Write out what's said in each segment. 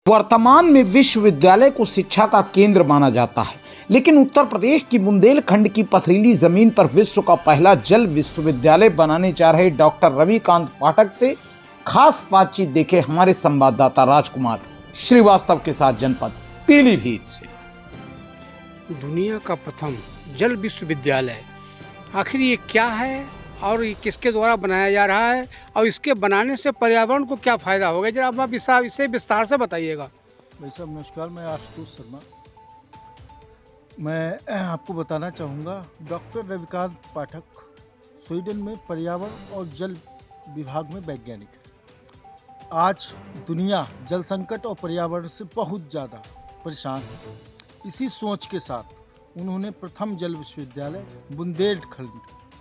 वर्तमान में विश्वविद्यालय को शिक्षा का केंद्र माना जाता है, लेकिन उत्तर प्रदेश की बुंदेलखंड की पथरीली जमीन पर विश्व का पहला जल विश्वविद्यालय बनाने जा रहे डॉक्टर रविकांत पाठक से खास बातचीत देखे हमारे संवाददाता राजकुमार श्रीवास्तव के साथ जनपद पीलीभीत से। दुनिया का प्रथम जल विश्वविद्यालय आखिर ये क्या है और ये किसके द्वारा बनाया जा रहा है और इसके बनाने से पर्यावरण को क्या फ़ायदा होगा, जरा आप इसे विस्तार से बताइएगा। भाई साहब नमस्कार, मैं आशुतोष शर्मा। मैं आपको बताना चाहूँगा, डॉक्टर रविकांत पाठक स्वीडन में पर्यावरण और जल विभाग में वैज्ञानिक है। आज दुनिया जल संकट और पर्यावरण से बहुत ज़्यादा परेशान है। इसी सोच के साथ उन्होंने प्रथम जल विश्वविद्यालय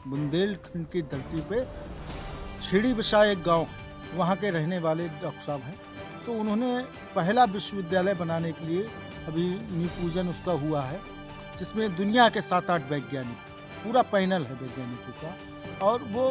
बुंदेलखंड की धरती पे छिड़ी बसा एक गांव, वहाँ के रहने वाले डॉक्टर साहब हैं, तो उन्होंने पहला विश्वविद्यालय बनाने के लिए अभी नींव पूजन उसका हुआ है, जिसमें दुनिया के 7-8 वैज्ञानिक, पूरा पैनल है वैज्ञानिकों का, और वो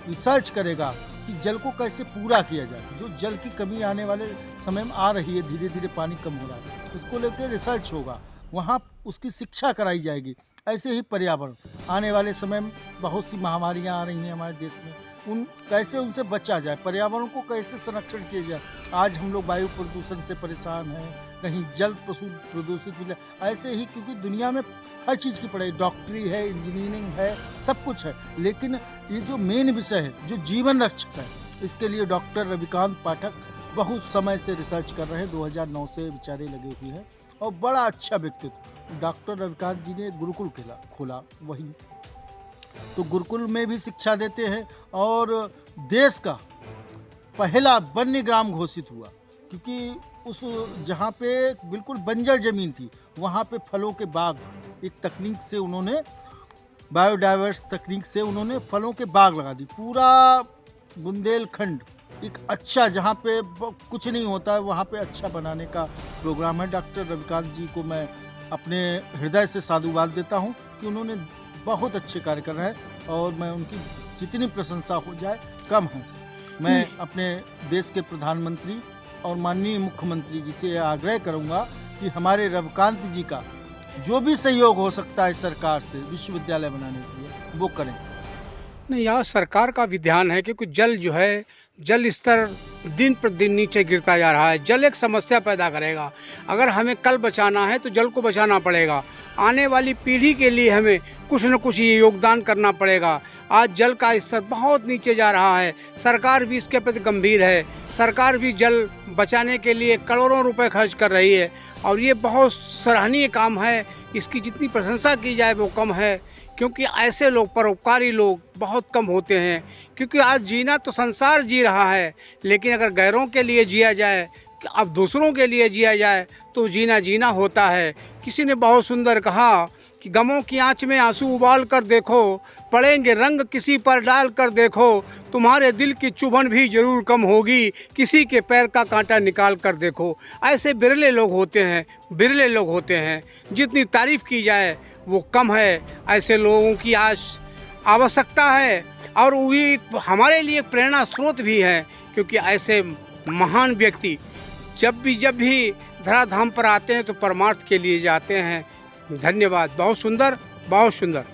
रिसर्च करेगा कि जल को कैसे पूरा किया जाए। जो जल की कमी आने वाले समय में आ रही है, धीरे धीरे पानी कम हो रहा है, इसको लेकर रिसर्च होगा, वहाँ उसकी शिक्षा कराई जाएगी। ऐसे ही पर्यावरण आने वाले समय में बहुत सी महामारियाँ आ रही हैं हमारे देश में, कैसे उनसे बचा जाए, पर्यावरण को कैसे संरक्षण किया जाए। आज हम लोग वायु प्रदूषण से परेशान हैं, कहीं जल प्रदूषित मिले, ऐसे ही, क्योंकि दुनिया में हर चीज़ की पढ़ाई, डॉक्टरी है, इंजीनियरिंग है, सब कुछ है, लेकिन ये जो मेन विषय है, जो जीवन रक्षक है, इसके लिए डॉक्टर रविकांत पाठक बहुत समय से रिसर्च कर रहे हैं। 2009 से बेचारे लगे हुए हैं और बड़ा अच्छा व्यक्तित्व। डॉक्टर रविकांत जी ने गुरुकुल खोला वहीं, तो गुरुकुल में भी शिक्षा देते हैं और देश का पहला वन्य ग्राम घोषित हुआ, क्योंकि उस जहाँ पे बिल्कुल बंजर ज़मीन थी, वहाँ पे फलों के बाग, एक तकनीक से उन्होंने, बायोडाइवर्स तकनीक से उन्होंने फलों के बाग लगा दी। पूरा बुंदेलखंड एक अच्छा, जहाँ पे कुछ नहीं होता है, वहाँ पे अच्छा बनाने का प्रोग्राम है। डॉक्टर रविकांत जी को मैं अपने हृदय से साधुवाद देता हूँ कि उन्होंने बहुत अच्छे कार्य कर रहे हैं, और मैं उनकी जितनी प्रशंसा हो जाए कम है। मैं अपने देश के प्रधानमंत्री और माननीय मुख्यमंत्री जी से आग्रह करूँगा कि हमारे रविकांत जी का जो भी सहयोग हो सकता है सरकार से विश्वविद्यालय बनाने के लिए, वो करें। नहीं, यहाँ सरकार का भी ध्यान है, क्योंकि जल जो है, जल स्तर दिन प्रतिदिन नीचे गिरता जा रहा है। जल एक समस्या पैदा करेगा। अगर हमें कल बचाना है तो जल को बचाना पड़ेगा। आने वाली पीढ़ी के लिए हमें कुछ न कुछ ये योगदान करना पड़ेगा। आज जल का स्तर बहुत नीचे जा रहा है। सरकार भी इसके प्रति गंभीर है। सरकार भी जल बचाने के लिए करोड़ों रुपए खर्च कर रही है, और ये बहुत सराहनीय काम है। इसकी जितनी प्रशंसा की जाए वो कम है, क्योंकि ऐसे लोग, परोपकारी लोग बहुत कम होते हैं। क्योंकि आज जीना तो संसार जी रहा है, लेकिन अगर गैरों के लिए जिया जाए, अब दूसरों के लिए जिया जाए, तो जीना होता है। किसी ने बहुत सुंदर कहा कि गमों की आँच में आंसू उबाल कर देखो, पड़ेंगे रंग किसी पर डाल कर देखो, तुम्हारे दिल की चुभन भी जरूर कम होगी, किसी के पैर का कांटा निकाल कर देखो। ऐसे बिरले लोग होते हैं, जितनी तारीफ़ की जाए वो कम है। ऐसे लोगों की आज आवश्यकता है, और वही हमारे लिए प्रेरणा स्रोत भी है, क्योंकि ऐसे महान व्यक्ति जब भी धराधाम पर आते हैं तो परमार्थ के लिए जाते हैं। धन्यवाद। बहुत सुंदर, बहुत सुंदर।